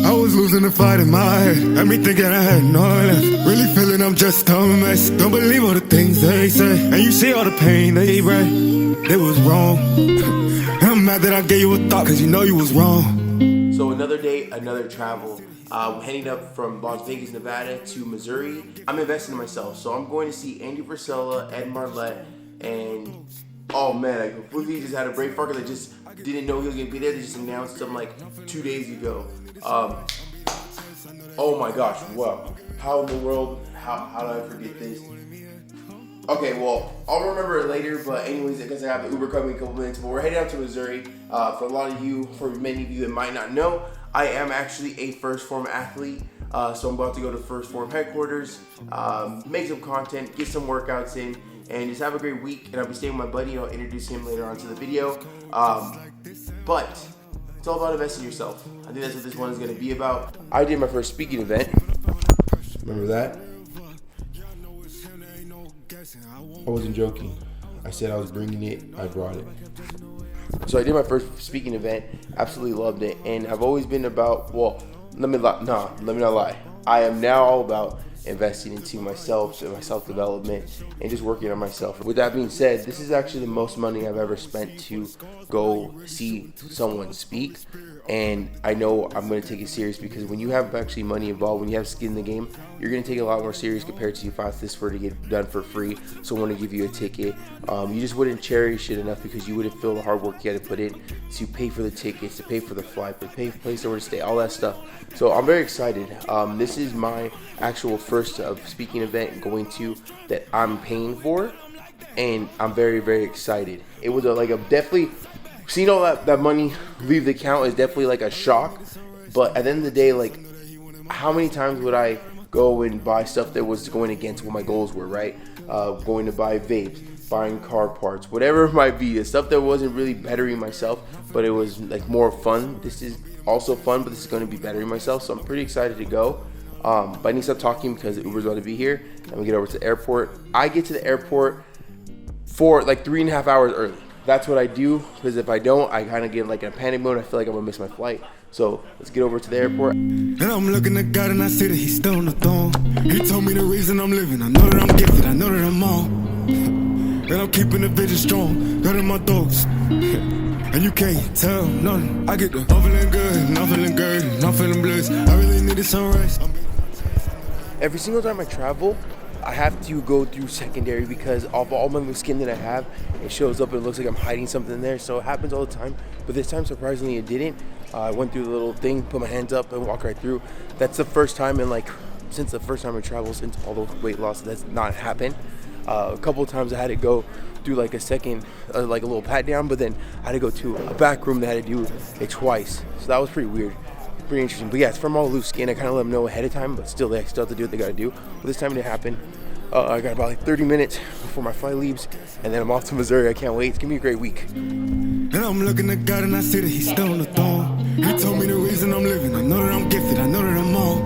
I was losing the fight in my head, had me thinking I had no left. Really feeling I'm just a mess. Don't believe all the things they say, and you see all the pain they read. It was wrong. And I'm mad that I gave you a thought, cause you know you was wrong. So another day, another travel. Heading up from Las Vegas, Nevada to Missouri. I'm investing in myself, so I'm going to see Andy Frisella, Ed Marlette, and oh man, I completely just had a brain fart because I just didn't know he was gonna be there. They just announced him like 2 days ago. Oh my gosh, wow. How in the world, how did I forget this? Okay, well, I'll remember it later, but anyways, I guess I have the Uber coming in a couple minutes, but we're heading out to Missouri. For a lot of you, for many of you that might not know, I am actually a First Phorm athlete, so I'm about to go to First Phorm headquarters, make some content, get some workouts in, and just have a great week. And I'll be staying with my buddy. I'll introduce him later on to the video. But it's all about investing in yourself. I think that's what this one is going to be about. I did my first speaking event. Remember that? I wasn't joking. I said I was bringing it. I brought it. So I did my first speaking event. Absolutely loved it. And I've always been about, well, let me not lie. I am now all about investing into myself and my self-development and just working on myself. With that being said, this is actually the most money I've ever spent to go see someone speak, and I know I'm going to take it serious because when you have actually money involved, when you have skin in the game, you're going to take it a lot more serious compared to if I this were to get done for free, someone to give you a ticket. You just wouldn't cherish it enough because you wouldn't feel the hard work you had to put in to pay for the tickets, to pay for the flight, to pay for the place where to stay, all that stuff. So I'm very excited. This is my actual first speaking event going to that I'm paying for, and I'm very, very excited. It was definitely seeing all that money leave the account is definitely like a shock, but at the end of the day, like, how many times would I go and buy stuff that was going against what my goals were, right? Going to buy vapes, buying car parts, whatever it might be, the stuff that wasn't really bettering myself, but it was like more fun. This is also fun, but this is going to be bettering myself, so I'm pretty excited to go. But I need to stop talking because Uber's going to be here. I'm gonna get over to the airport. I get to the airport for like 3.5 hours early. That's what I do, because if I don't, I kind of get like in a panic mode. I feel like I'm gonna miss my flight. So let's get over to the airport. And I'm looking at God and I see that he's still on the throne. He told me the reason I'm living. I know that I'm gifted, I know that I'm on. And I'm keeping the vision strong, good in my thoughts. And you can't tell nothing. I get the I'm feeling good, I'm feeling good, I'm feeling blessed. I really needed some rest. Every single time I travel, I have to go through secondary because of all my skin that I have, it shows up and it looks like I'm hiding something there. So it happens all the time. But this time, surprisingly, it didn't. I went through the little thing, put my hands up, and walked right through. That's the first time since the first time I traveled, since all the weight loss, that's not happened. A couple of times I had to go through like a second, like a little pat down, but then I had to go to a back room that I had to do it twice. So that was pretty weird. Pretty interesting. But yeah, it's from all loose skin. I kind of let them know ahead of time, but still they still have to do what they got to do. But this time it didn't happen. I got about like 30 minutes before my flight leaves, and then I'm off to Missouri. I can't wait. It's gonna be a great week. And I'm looking at God and I see that he's still on the throne. He told me the reason I'm living. I know that I'm gifted, I know that I'm on.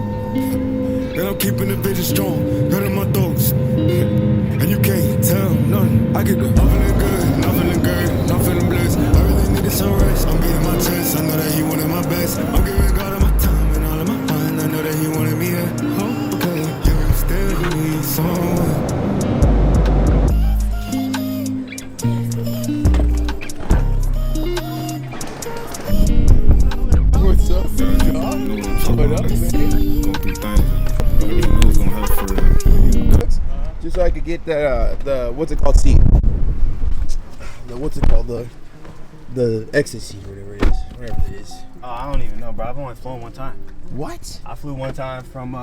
And I'm keeping the vision strong, good in my thoughts. And you can't tell nothing. I get the I'm feeling good, I'm feeling good, I'm feeling blessed. I really needed some rest. I'm beating my chest, I know that he wanted my best. I'm giving God all my time and all of my mind. I know that he wanted me at home. Okay, you still need someone. What's up, man? What up, man? Going through things. I really know it's gonna help for real. Just so I could get that, the what's it called seat? What's it called? The exit seat, whatever it is. I don't even know, bro. I've only flown one time. What? I flew one time from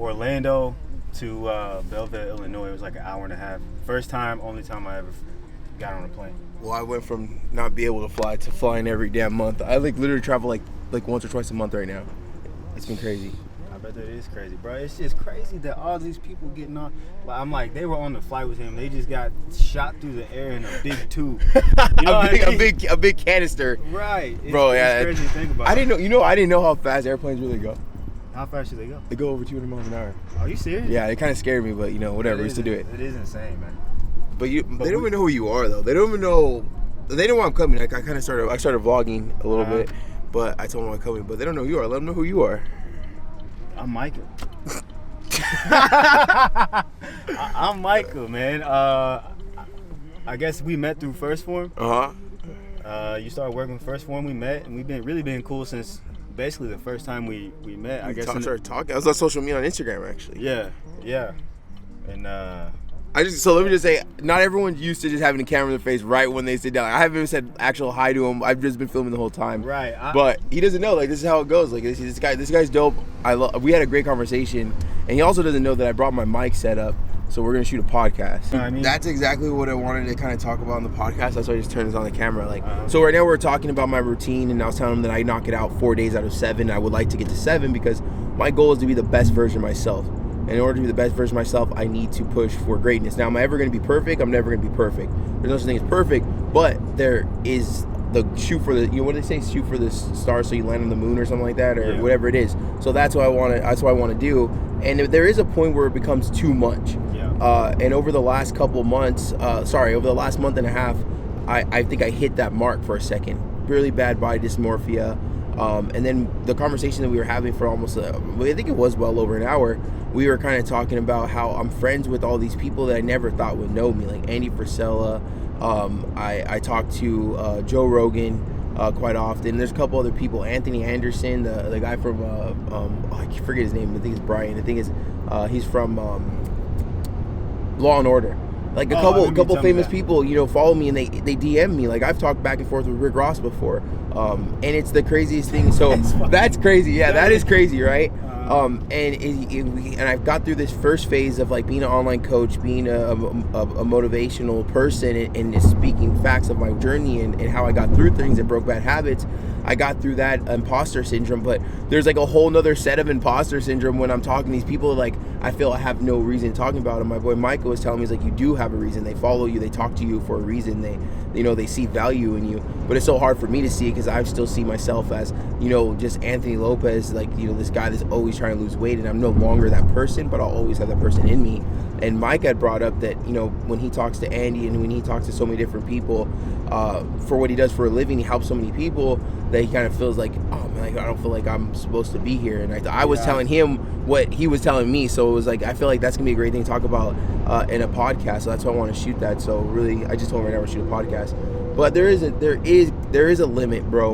Orlando to Belleville, Illinois. It was like an hour and a half. First time, only time I ever got on a plane. Well, I went from not be able to fly to flying every damn month. I literally travel like once or twice a month right now. It's been crazy. I bet that is crazy, bro. It's just crazy that all these people getting on. Like, I'm like, they were on the flight with him. They just got shot through the air in a big tube. You know a big canister. Right. Bro, yeah. It's crazy to think about. I didn't know how fast airplanes really go. How fast should they go? They go over 200 miles an hour. Are you serious? Yeah, it kind of scared me, but whatever. We used to do it. It is insane, man. But they don't even know who you are, though. They don't even know. They know why I'm coming. I started vlogging a little bit, But I told them I'm coming, but they don't know who you are. Let them know who you are. I'm Michael. I'm Michael, man. I guess we met through First Phorm. You started working with First Phorm. We met, and we've been cool since basically the first time we met. I guess started talking. I was on social media on Instagram actually. Yeah, and so let me just say, not everyone's used to just having a camera in their face right when they sit down. I haven't even said actual hi to him. I've just been filming the whole time. Right. But he doesn't know. Like, this is how it goes. Like, this guy's dope. We had a great conversation, and he also doesn't know that I brought my mic set up. So we're gonna shoot a podcast. That's exactly what I wanted to kind of talk about on the podcast. That's why I just turned this on the camera. So right now we're talking about my routine, and I was telling him that I knock it out 4 days out of 7. I would like to get to 7 because my goal is to be the best version of myself. And in order to be the best version of myself, I need to push for greatness. Now, am I ever going to be perfect? I'm never going to be perfect. There's no such thing as perfect, but there is the shoot for the, what do they say? Shoot for the stars so you land on the moon or something like that, or whatever it is. So that's what I want to. That's what I want to do. And there is a point where it becomes too much. And over the last couple months, over the last month and a half, I think I hit that mark for a second. Really bad body dysmorphia. And then the conversation that we were having for almost, I think it was well over an hour, we were kind of talking about how I'm friends with all these people that I never thought would know me, like Andy Frisella. I talk to Joe Rogan quite often. There's a couple other people, Anthony Anderson, the guy from, I forget his name, I think it's Brian. I think he's from Law and Order. Like a couple famous people, follow me and they DM me. Like I've talked back and forth with Rick Ross before, and it's the craziest thing. So that's crazy. Yeah, that is crazy, right? And I've got through this first phase of like being an online coach, being a motivational person, and speaking facts of my journey and how I got through things and broke bad habits. I got through that imposter syndrome, but there's like a whole nother set of imposter syndrome when I'm talking to these people. Like I feel I have no reason talking about them. My boy Michael was telling me, he's like, you do have a reason. They follow you, they talk to you for a reason. They see value in you. But it's so hard for me to see it because I still see myself as just Anthony Lopez, like this guy that's always trying to lose weight, and I'm no longer that person, but I'll always have that person in me. And Mike had brought up that when he talks to Andy and when he talks to so many different people for what he does for a living, he helps so many people that he kind of feels like, oh man, I don't feel like I'm supposed to be here. And I was telling him what he was telling me, so it was like I feel like that's gonna be a great thing to talk about in a podcast. So that's why I want to shoot that. So really, I just told him right now we're shoot a podcast. But there is a limit, bro,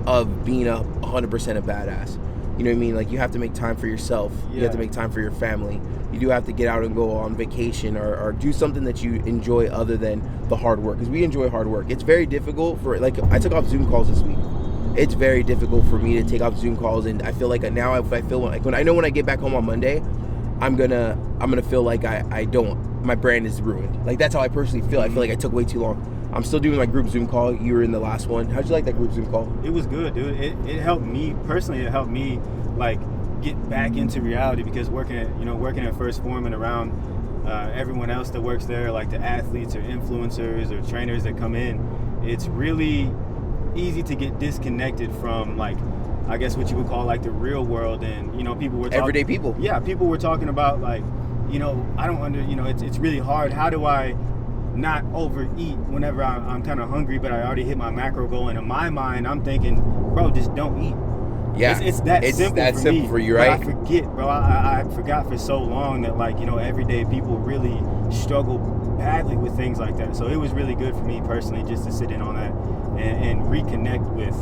of being 100% a badass. You know what I mean? Like you have to make time for yourself. You have to make time for your family. You do have to get out and go on vacation or do something that you enjoy other than the hard work. Because we enjoy hard work. It's very difficult I took off Zoom calls this week. It's very difficult for me to take off Zoom calls, and I feel like now if I feel like when I get back home on Monday, I'm gonna feel like my brand is ruined. Like that's how I personally feel. I feel like I took way too long. I'm still doing my group Zoom call. You were in the last one. How'd you like that group Zoom call? It was good, dude. It helped me personally. It helped me like get back into reality because working at First Phorm and around everyone else that works there, like the athletes or influencers or trainers that come in, it's really easy to get disconnected from like I guess what you would call like the real world, and people were everyday people. Yeah, people were talking about like I don't it's really hard. How do I not overeat whenever I'm kind of hungry, but I already hit my macro goal? And in my mind, I'm thinking, bro, just don't eat. Yeah, it's that simple for you, right? But I forget, bro. I forgot for so long that like everyday people really struggle badly with things like that. So it was really good for me personally just to sit in on that and reconnect with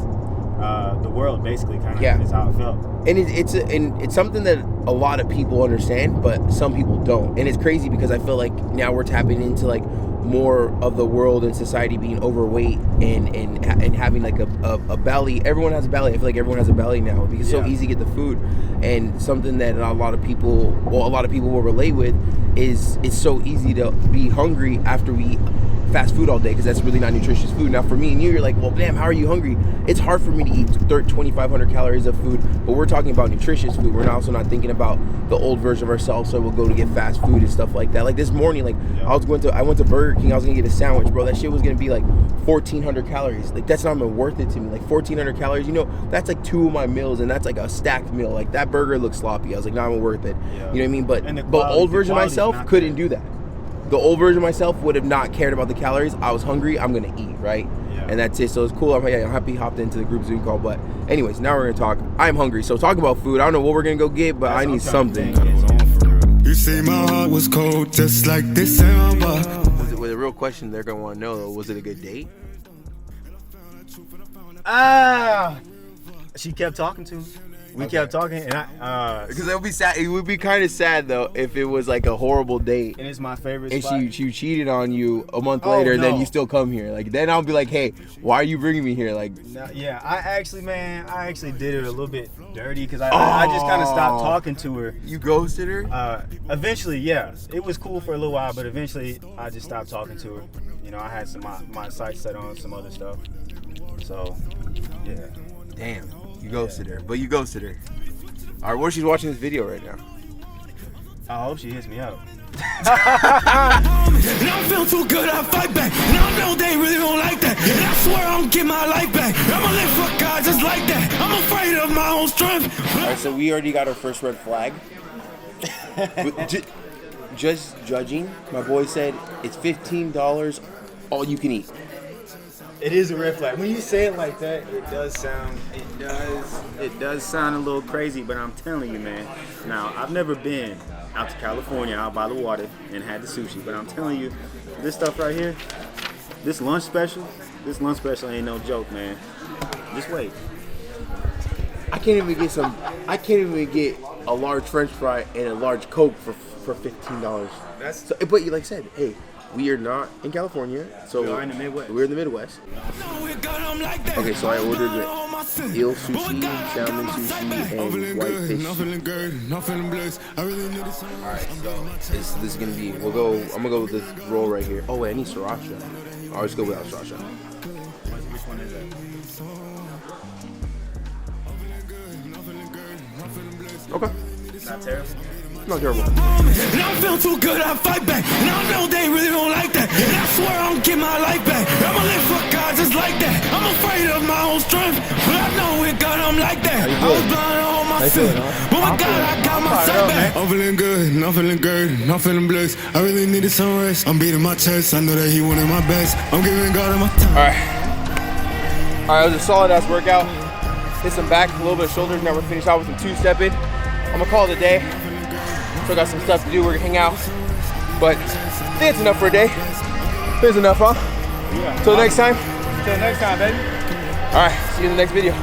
the world, basically, kind of is how it felt. And it's something that a lot of people understand, but some people don't. And it's crazy because I feel like now we're tapping into like more of the world and society being overweight and having like a belly. Everyone has a belly. I feel like everyone has a belly now because it's so easy to get the food. And something that a lot of people will relate with is it's so easy to be hungry after we eat fast food all day because that's really not nutritious food. Now for me and you're like, well, damn, how are you hungry? It's hard for me to eat 2,500 calories of food, but we're talking about nutritious food. We're also not thinking about the old version of ourselves, so we'll go to get fast food and stuff like that. Like this morning, I went to Burger King. I was gonna get a sandwich, bro. That shit was gonna be like 1,400 calories. Like that's not even worth it to me. Like 1,400 calories, that's like 2 of my meals, and that's like a stacked meal. Like that burger looked sloppy. I was like, not even worth it. You know what I mean? But old version of myself couldn't do that. The old version of myself would have not cared about the calories. I was hungry, I'm gonna eat, right? and that's it. So it's cool. I'm happy he hopped into the group Zoom call. But anyways, now we're gonna talk. I'm hungry, so talking about food. I don't know what we're gonna go get, but I need something. You see my heart was cold just like December. With a real question they're gonna want to know though, was it a good date? She kept talking to me. We kept talking, and I because it would be sad. It would be kind of sad though if it was like a horrible date. And it's my favorite. And spot. she cheated on you a month later, and then you still come here. Like then I'll be like, hey, why are you bringing me here? Like, yeah, I actually did it a little bit dirty because I just kind of stopped talking to her. You ghosted her? Eventually, yeah, it was cool for a little while, but eventually I just stopped talking to her. You know, I had my sights set on some other stuff. So, yeah. Damn. You ghosted her, but you ghosted her. All right, where she's watching this video right now. I hope she hits me up. And I feel too good, I fight back. And I know they really don't like that. And I swear I'm get my life back. I'ma live for God just like that. I'm afraid of my own strength. All right, so we already got our first red flag. Just judging, my boy said it's $15, all you can eat. It is a red flag. When you say it like that, it does sound a little crazy, but I'm telling you, man. Now, I've never been out to California, out by the water, and had the sushi, but I'm telling you, this stuff right here, this lunch special ain't no joke, man. Just wait. I can't even get a large French fry and a large Coke for $15. But you like I said, hey, we are not in California, so we are in the Midwest. We're in the Midwest. Okay, so I ordered the eel sushi, salmon sushi, and whitefish. Alright, so this is gonna be. I'm gonna go with this roll right here. Oh wait, I need sriracha. I'll just go without sriracha. Which one is that? Okay. Not terrible. Not terrible. And I feel too good, I fight back. And I know they really don't like that. And I swear I'm get my life back. I'ma live for God just like that. I'm afraid of my own strength, but I know with God I'm like that. I was blind all myself, but with God I got myself back. I'm feeling good, I'm feeling good, I'm feeling blessed. I really needed some rest. I'm beating my chest, I know that he wanted my best. I'm giving God my time. Alright, it was a solid ass workout. Hit some back, a little bit of shoulders. Now we're finished out with some two-stepping. I'm gonna call it a day. Still got some stuff to do. We're gonna hang out, but I think it's enough for a day. It's enough, huh? Yeah. Till next time. Till next time, baby. All right. See you in the next video.